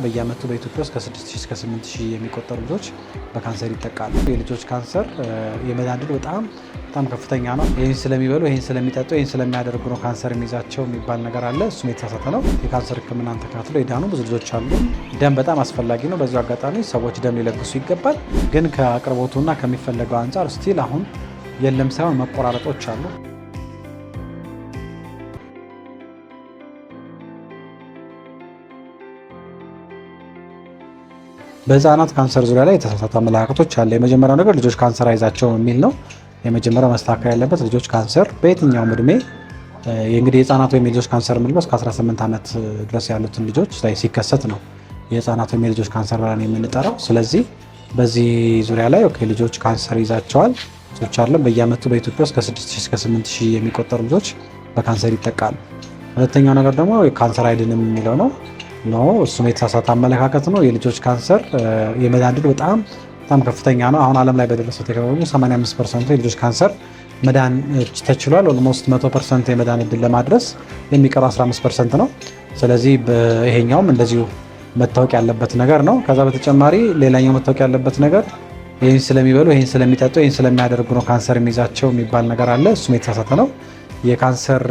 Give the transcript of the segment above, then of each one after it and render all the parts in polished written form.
በየዓመቱ በኢትዮጵያ ውስጥ ከ6000 እስከ 8000 የሚቆጠሩ ልጆች በካንሰር ይጠቃሉ። የልጆች ካንሰር የመዳን ዕድል በጣም ከፍተኛ ነው። ይህን ስለሚበሉ፣ ይህን ስለሚጠጡ፣ ይህን ስለሚያደርጉ ነው ካንሰር የሚይዛቸው የሚባል ነገር አለ። እሱም የተሳሳተ ነው። የካንሰር ሕክምናን ተካትሎ የዳኑ ብዙ ልጆች አሉ። ደም በጣም አስፈላጊ ነው። በዚሁ አጋጣሚ ሰዎች ደም ሊለግሱ ይገባል። ግን ከአቅርቦቱና ከሚፈለገው አንጻር ስቲል አሁን የለም ሳይሆን መቆራረጦች አሉ። በህፃናት ካንሰር ዙሪያ ላይ የተሳሳቱ አመለካከቶች አለ። የመጀመሪያው ነገር ልጆች ካንሰር አይዛቸው የሚል ነው። የመጀመሪያው መስተካከል ያለበት ልጆች ካንሰር በየትኛውም እድሜ እንግዲህ የህፃናት ወይም የልጆች ካንሰር የምንለው እስከ 18 ዓመት ድረስ ያሉትን ልጆች ላይ ሲከሰት ነው የህፃናት ወይም የልጆች ካንሰር ብለን የምንጠራው። ስለዚህ በዚህ ዙሪያ ላይ ልጆች ካንሰር ይዛቸዋል ልጆች አለን። በየዓመቱ በኢትዮጵያ ውስጥ ከ6000 እስከ 8000 የሚቆጠሩ ልጆች በካንሰር ይጠቃሉ። ሁለተኛው ነገር ደግሞ ካንሰር አይድንም የሚለው ነው። እሱም የተሳሳተ አመለካከት ነው። የልጆች ካንሰር የመዳን ዕድል በጣም ከፍተኛ ነው። አሁን ዓለም ላይ በደረሰው ቴክኖሎጂ 85% የልጆች ካንሰር መዳን ተችሏል። ኦልሞስት 100% የመዳን ዕድል ለማድረስ የሚቀሩ 15% ነው። ስለዚህ ይሄኛውም እንደዚሁ መታወቅ ያለበት ነገር ነው። ከዛ በተጨማሪ ሌላኛው መታወቅ ያለበት ነገር ይህን ስለሚበሉ፣ ይህን ስለሚጠጡ፣ ይህን ስለሚያደርጉ ነው ካንሰር የሚይዛቸው የሚባል ነገር አለ። እሱም የተሳሳተ ነው። የካንሰር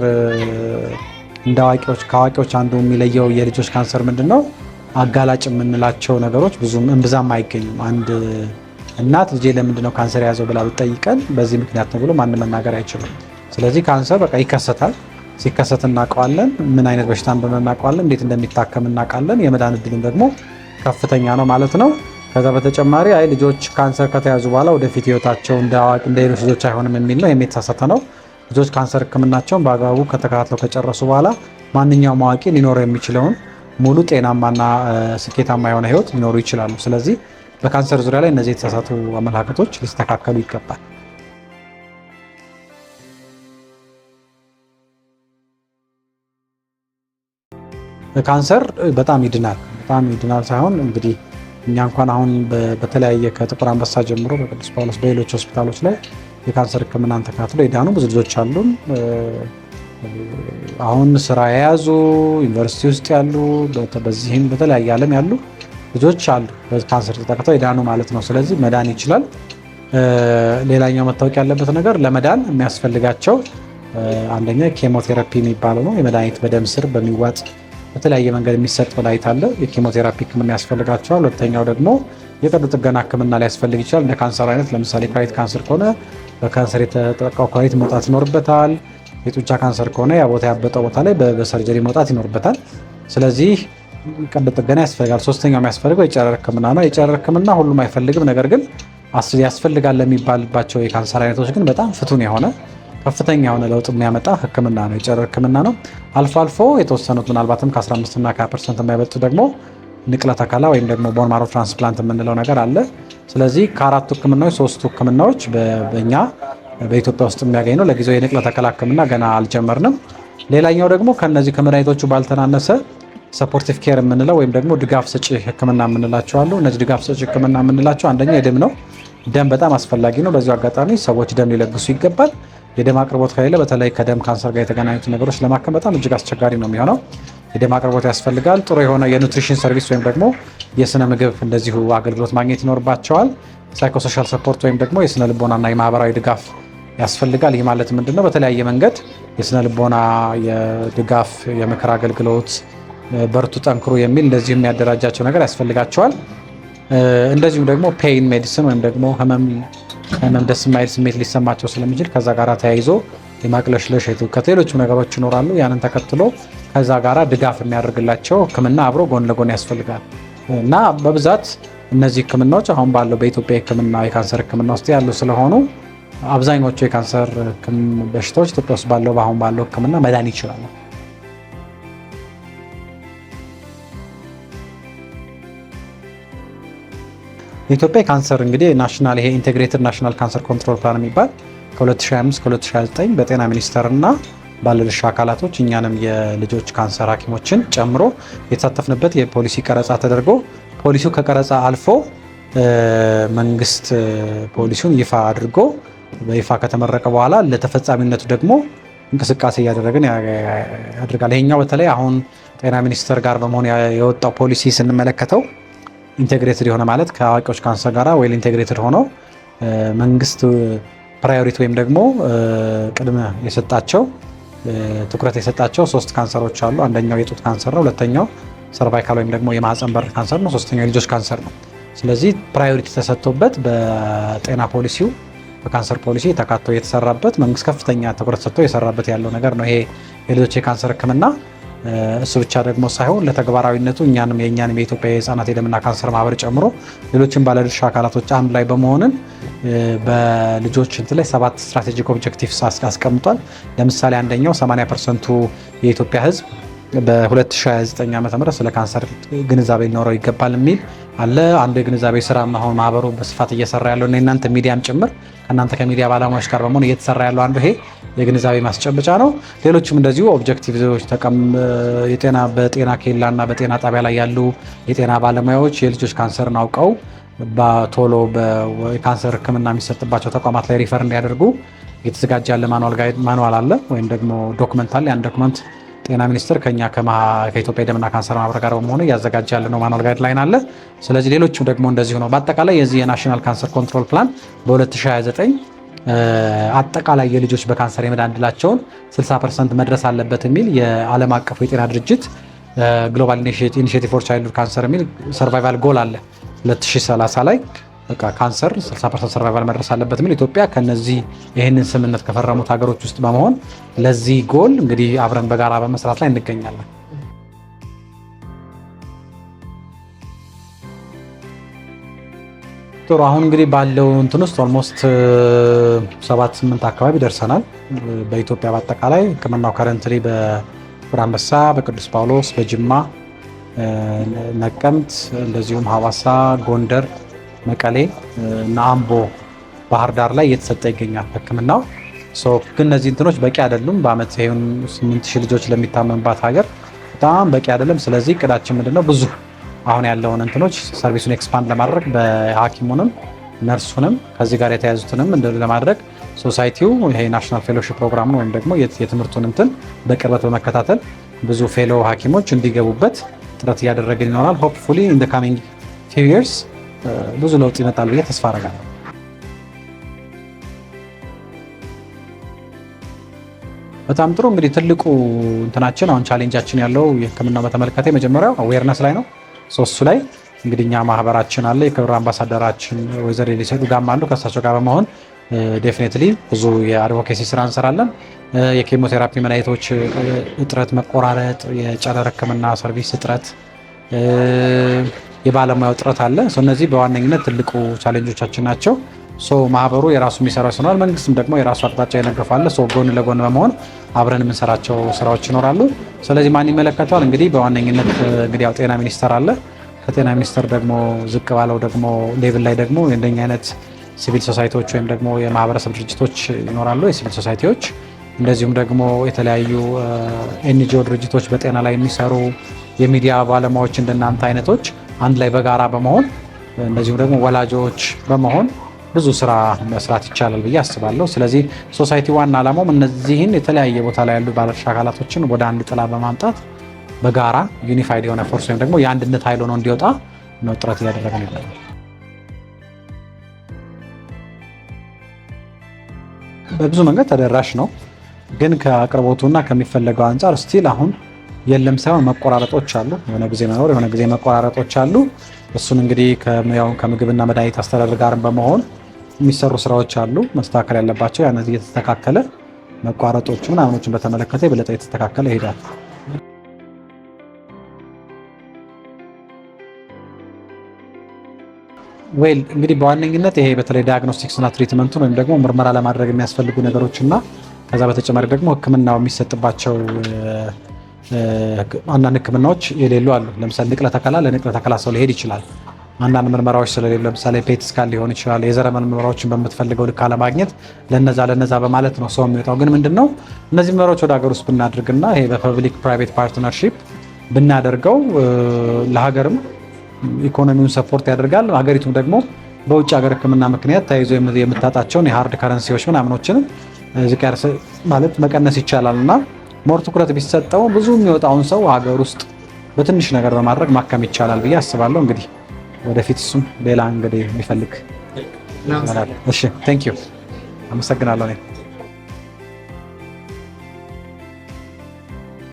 እንደ ከአዋቂዎች አንዱ የሚለየው የልጆች ካንሰር ምንድነው? አጋላጭ የምንላቸው ነገሮች እምብዛም አይገኙም። አንድ እናት ልጄ ለምንድነው ካንሰር የያዘው ብላ ብትጠይቀን በዚህ ምክንያት ነው ብሎ ማንም መናገር አይችልም። ስለዚህ ካንሰር ይከሰታል። ሲከሰት እናውቀዋለን። ምን አይነት በሽታ እንደሆነ እናውቀዋለን። እንዴት እንደሚታከም እናውቃለን። የመዳን ዕድሉም ደግሞ ከፍተኛ ነው ማለት ነው። ከዛ በተጨማሪ ልጆች ካንሰር ከተያዙ በኋላ ወደፊት ህይወታቸው እንደ ሌሎች ልጆች አይሆንም የሚል ነው። የተሳሳተ ነው። ልጆች ካንሰር ህክምናቸውን በአግባቡ ከተከታትለው ከጨረሱ በኋላ ማንኛውም አዋቂ ሊኖረው የሚችለውን ሙሉ ጤናማና ስኬታማ የሆነ ህይወት ሊኖሩ ይችላሉ። ስለዚህ በካንሰር ዙሪያ ላይ እነዚህ የተሳሳቱ አመለካከቶች ሊስተካከሉ ይገባል። ካንሰር በጣም ይድናል ሳይሆን እንግዲህ እኛ እንኳን አሁን በተለያየ ከጥቁር አንበሳ ጀምሮ በቅዱስ ጳውሎስ በሌሎች ሆስፒታሎች ላይ የካንሰር ህክምናን ተካትሎ የዳኑ ብዙ ልጆች አሉን። አሁን ስራ የያዙ ዩኒቨርሲቲ ውስጥ ያሉ በዚህም በተለያየ ዓለም ያሉ ልጆች አሉ በካንሰር ተጠቅተው የዳኑ ማለት ነው። ስለዚህ መዳን ይችላል። ሌላኛው መታወቅ ያለበት ነገር ለመዳን የሚያስፈልጋቸው አንደኛ ኬሞቴራፒ የሚባለው ነው። የመድኃኒት በደም ስር በሚዋጥ በተለያየ መንገድ የሚሰጥ መድኃኒት አለ። የኬሞቴራፒ ህክምና ያስፈልጋቸዋል። ሁለተኛው ደግሞ የቀዶ ጥገና ህክምና ሊያስፈልግ ይችላል። እንደ ካንሰር አይነት ለምሳሌ ኩላሊት ካንሰር ከሆነ በካንሰር የተጠቃው ኩላሊት መውጣት ይኖርበታል። የጡንቻ ካንሰር ከሆነ ያ ቦታ ያበጠው ቦታ ላይ በሰርጀሪ መውጣት ይኖርበታል። ስለዚህ ቀዶ ጥገና ያስፈልጋል። ሶስተኛው የሚያስፈልገው የጨረር ህክምና ነው። የጨረር ህክምና ሁሉም አይፈልግም፣ ነገር ግን ያስፈልጋል ለሚባልባቸው የካንሰር አይነቶች ግን በጣም ፍቱን የሆነ ከፍተኛ የሆነ ለውጥ የሚያመጣ ህክምና ነው፣ የጨረር ህክምና ነው። አልፎ አልፎ የተወሰኑት ምናልባትም ከ15 እና ከ20% የማይበልጡ ደግሞ ንቅለ ተከላ ወይም ደግሞ ቦን ማሮ ትራንስፕላንት የምንለው ነገር አለ። ስለዚህ ከአራቱ ህክምናዎች 3ቱ ህክምናዎች በእኛ በኢትዮጵያ ውስጥ የሚያገኝ ነው። ለጊዜው የንቅለ ተከላ ህክምና ገና አልጀመርንም። ሌላኛው ደግሞ ከነዚህ ከመድኃኒቶቹ ባልተናነሰ ሰፖርቲቭ ኬር የምንለው ወይም ደግሞ ድጋፍ ሰጪ ህክምና የምንላቸው አሉ። እነዚህ ድጋፍ ሰጪ ህክምና የምንላቸው አንደኛ የደም ነው። ደም በጣም አስፈላጊ ነው። በዚሁ አጋጣሚ ሰዎች ደም ሊለግሱ ይገባል። የደም አቅርቦት ከሌለ በተለይ ከደም ካንሰር ጋር የተገናኙት ነገሮች ለማከም በጣም እጅግ አስቸጋሪ ነው የሚሆነው። የደም አቅርቦት ያስፈልጋል። ጥሩ የሆነ የኑትሪሽን ሰርቪስ ወይም ደግሞ የስነ ምግብ እንደዚሁ አገልግሎት ማግኘት ይኖርባቸዋል። ሳይኮሶሻል ሰፖርት ወይም ደግሞ የስነ ልቦናና የማህበራዊ ድጋፍ ያስፈልጋል። ይህ ማለት ምንድነው? በተለያየ መንገድ የስነ ልቦና የድጋፍ የምክር አገልግሎት በርቱ፣ ጠንክሩ የሚል እንደዚሁ የሚያደራጃቸው ነገር ያስፈልጋቸዋል። እንደዚሁም ደግሞ ፔይን ሜዲሲን ወይም ደግሞ ህመም ደስ የማይል ስሜት ሊሰማቸው ስለሚችል ከዛ ጋር ተያይዞ የማቅለሽለሽ ከሌሎችም ነገሮች ይኖራሉ። ያንን ተከትሎ ከዛ ጋራ ድጋፍ የሚያደርግላቸው ህክምና አብሮ ጎን ለጎን ያስፈልጋል እና በብዛት እነዚህ ህክምናዎች አሁን ባለው በኢትዮጵያ ህክምና የካንሰር ህክምና ውስጥ ያሉ ስለሆኑ አብዛኞቹ የካንሰር በሽታዎች ኢትዮጵያ ውስጥ አሁን ባለው ህክምና መዳን ይችላሉ። የኢትዮጵያ ካንሰር እንግዲህ ናሽናል ኢንቴግሬትድ ናሽናል ካንሰር ኮንትሮል ፕላን የሚባል ከ2025 ከ2029 በጤና ሚኒስቴር እና ባለድርሻ አካላቶች እኛንም የልጆች ካንሰር ሐኪሞችን ጨምሮ የተሳተፍንበት የፖሊሲ ቀረጻ ተደርጎ ፖሊሲው ከቀረጻ አልፎ መንግስት ፖሊሲውን ይፋ አድርጎ በይፋ ከተመረቀ በኋላ ለተፈጻሚነቱ ደግሞ እንቅስቃሴ እያደረግን ያደርጋል። ይሄኛው በተለይ አሁን ጤና ሚኒስቴር ጋር በመሆን የወጣው ፖሊሲ ስንመለከተው ኢንቴግሬትድ የሆነ ማለት ከአዋቂዎች ካንሰር ጋር ዌል ኢንቴግሬትድ ሆኖ መንግስት ፕራዮሪቲ ወይም ደግሞ ቅድመ የሰጣቸው ትኩረት የሰጣቸው 3 ካንሰሮች አሉ። አንደኛው የጡት ካንሰር ነው፣ ሁለተኛው ሰርቫይካል ወይም ደግሞ የማህፀን በር ካንሰር ነው፣ ሶስተኛው የልጆች ካንሰር ነው። ስለዚህ ፕራዮሪቲ ተሰጥቶበት በጤና ፖሊሲው በካንሰር ፖሊሲ ተካቶ የተሰራበት መንግስት ከፍተኛ ትኩረት ሰጥቶ የሰራበት ያለው ነገር ነው ይሄ የልጆች የካንሰር ሕክምና። እሱ ብቻ ደግሞ ሳይሆን ለተግባራዊነቱ የእኛንም የኢትዮጵያ የህፃናት የደምና ካንሰር ማህበር ጨምሮ ሌሎችም ባለድርሻ አካላቶች አንድ ላይ በመሆንን በልጆች ላይ 7 ስትራቴጂክ ኦብጀክቲቭስ አስቀምጧል። ለምሳሌ አንደኛው 80% የኢትዮጵያ ህዝብ በ2029 ዓ.ም ስለ ካንሰር ግንዛቤ ሊኖረው ይገባል የሚል አለ። አንድ የግንዛቤ ስራ አሁን ማህበሩ በስፋት እየሰራ ያለው እና እናንተ ሚዲያም ጭምር ከእናንተ ከሚዲያ ባለሙያዎች ጋር በመሆን እየተሰራ ያለው አንዱ ይሄ የግንዛቤ ማስጨበጫ ነው። ሌሎችም እንደዚሁ ኦብጀክቲቭዎች በጤና ኬላና በጤና ጣቢያ ላይ ያሉ የጤና ባለሙያዎች የልጆች ካንሰርን አውቀው በቶሎ በካንሰር ህክምና የሚሰጥባቸው ተቋማት ላይ ሪፈር እንዲያደርጉ የተዘጋጀ ያለ ማኑዋል አለ ወይም ደግሞ ዶክመንት አለ። ያን ዶክመንት ጤና ሚኒስቴር ከኛ ከኢትዮጵያ የደምና ካንሰር ማህበር ጋር በመሆኑ እያዘጋጀ ያለ ነው ማኑዋል ጋይድላይን አለ። ስለዚህ ሌሎችም ደግሞ እንደዚሁ ነው። በአጠቃላይ የዚህ የናሽናል ካንሰር ኮንትሮል ፕላን በ2029 አጠቃላይ የልጆች በካንሰር የመዳን ዕድላቸውን 60% መድረስ አለበት የሚል የዓለም አቀፉ የጤና ድርጅት ግሎባል ኢኒሺየቲቭ ፎር ቻይልድሁድ ካንሰር የሚል ሰርቫይቫል ጎል አለ 2030 ላይ በቃ ካንሰር 60% ሰርቫይቫል መድረስ አለበት የሚል ኢትዮጵያ ከነዚህ ይህንን ስምምነት ከፈረሙት ሀገሮች ውስጥ በመሆን ለዚህ ጎል እንግዲህ አብረን በጋራ በመስራት ላይ እንገኛለን። ጥሩ። አሁን እንግዲህ ባለው እንትን ውስጥ ኦልሞስት 7-8 አካባቢ ደርሰናል። በኢትዮጵያ በአጠቃላይ ህክምናው ከረንትሊ በጥቁር አንበሳ፣ በቅዱስ ጳውሎስ፣ በጅማ፣ ነቀምት፣ እንደዚሁም ሐዋሳ፣ ጎንደር፣ መቀሌ እና አምቦ፣ ባህር ዳር ላይ እየተሰጠ ይገኛል ህክምናው። ግን እነዚህ እንትኖች በቂ አይደሉም። በአመት ይሁን 8000 ልጆች ለሚታመምባት ሀገር በጣም በቂ አይደለም። ስለዚህ እቅዳችን ምንድነው ብዙ አሁን ያለውን እንትኖች ሰርቪሱን ኤክስፓንድ ለማድረግ በሐኪሙንም ነርሱንም ከዚህ ጋር የተያዙትንም ለማድረግ ሶሳይቲው ይሄ ናሽናል ፌሎሺፕ ፕሮግራም ወይም ደግሞ የትምህርቱን እንትን በቅርበት በመከታተል ብዙ ፌሎ ሐኪሞች እንዲገቡበት ጥረት እያደረግን ይኖራል። ሆፕፉሊ ኢን ዘ ካሚንግ ፊው ይርስ ብዙ ለውጥ ይመጣል ብዬ ተስፋ አደርጋለሁ። በጣም ጥሩ። እንግዲህ ትልቁ እንትናችን አሁን ቻሌንጃችን ያለው የህክምናው በተመለከተ የመጀመሪያው አዌርነስ ላይ ነው። እሱ ላይ እንግዲህ እኛ ማህበራችን አለ፣ የክብር አምባሳደራችን ወይዘሮ ሊሰጡ ጋም አሉ። ከእሳቸው ጋር በመሆን ዴፊኔትሊ ብዙ የአድቮኬሲ ስራ እንሰራለን። የኬሞቴራፒ መድኃኒቶች እጥረት፣ መቆራረጥ፣ የጨረር ህክምና ሰርቪስ እጥረት፣ የባለሙያው እጥረት አለ። እነዚህ በዋነኝነት ትልቁ ቻሌንጆቻችን ናቸው። ማህበሩ የራሱ የሚሰራው ይኖራል፣ መንግስትም ደግሞ የራሱ አቅጣጫ ይነግፋል። ጎን ለጎን በመሆን አብረን የምንሰራቸው ስራዎች ይኖራሉ። ስለዚህ ማን ይመለከተዋል? እንግዲህ በዋነኝነት እንግዲህ ያው ጤና ሚኒስቴር አለ። ከጤና ሚኒስቴር ደግሞ ዝቅ ባለው ደግሞ ሌቭል ላይ ደግሞ እንደኛ አይነት ሲቪል ሶሳይቲዎች ወይም ደግሞ የማህበረሰብ ድርጅቶች ይኖራሉ፣ የሲቪል ሶሳይቲዎች እንደዚሁም ደግሞ የተለያዩ ኤንጂኦ ድርጅቶች በጤና ላይ የሚሰሩ የሚዲያ ባለሙያዎች እንደናንተ አይነቶች አንድ ላይ በጋራ በመሆን እንደዚሁም ደግሞ ወላጆች በመሆን ብዙ ስራ መስራት ይቻላል ብዬ አስባለሁ። ስለዚህ ሶሳይቲ ዋና ዓላማውም እነዚህን የተለያየ ቦታ ላይ ያሉ ባለድርሻ አካላቶችን ወደ አንድ ጥላ በማምጣት በጋራ ዩኒፋይድ የሆነ ፎርስ ወይም ደግሞ የአንድነት ኃይል ሆኖ እንዲወጣ ነው ጥረት እያደረግን ያለነው። በብዙ መንገድ ተደራሽ ነው፣ ግን ከአቅርቦቱና ከሚፈለገው አንጻር ስቲል አሁን የለም ሳይሆን መቆራረጦች አሉ። የሆነ ጊዜ መኖር የሆነ ጊዜ መቆራረጦች አሉ። እሱን እንግዲህ ከምግብና መድኃኒት አስተዳደር ጋር በመሆን የሚሰሩ ስራዎች አሉ መስተካከል ያለባቸው። ያነዚህ እየተስተካከለ መቋረጦች ምናምኖችን በተመለከተ የበለጠ የተስተካከለ ይሄዳል። ዌል እንግዲህ በዋነኝነት ይሄ በተለይ ዳያግኖስቲክስና ትሪትመንቱን ወይም ደግሞ ምርመራ ለማድረግ የሚያስፈልጉ ነገሮችና ከዛ በተጨማሪ ደግሞ ህክምናው የሚሰጥባቸው አንዳንድ ህክምናዎች የሌሉ አሉ። ለምሳሌ ንቅለ ተከላ ለንቅለ ተከላ ሰው ሊሄድ ይችላል። አንዳንድ ምርመራዎች ስለሌሉ ለምሳሌ ፔት ስካን ሊሆን ይችላል። የዘረመል ምርመራዎችን በምትፈልገው ልክ አለማግኘት ለነዛ በማለት ነው ሰው የሚወጣው። ግን ምንድነው እነዚህ ምርመራዎች ወደ ሀገር ውስጥ ብናደርግና ይሄ በፐብሊክ ፕራይቬት ፓርትነርሺፕ ብናደርገው ለሀገርም ኢኮኖሚውን ሰፖርት ያደርጋል። ሀገሪቱም ደግሞ በውጭ ሀገር ህክምና ምክንያት ተይዞ የምታጣቸውን የሃርድ ከረንሲዎች ምናምኖችን ማለት መቀነስ ይቻላል እና ሞር ትኩረት ቢሰጠው ብዙ የሚወጣውን ሰው ሀገር ውስጥ በትንሽ ነገር በማድረግ ማከም ይቻላል ብዬ አስባለሁ። እንግዲህ ወደፊት እሱም ሌላ እንግዲህ የሚፈልግ እሺ ቴንክ ዩ አመሰግናለሁ።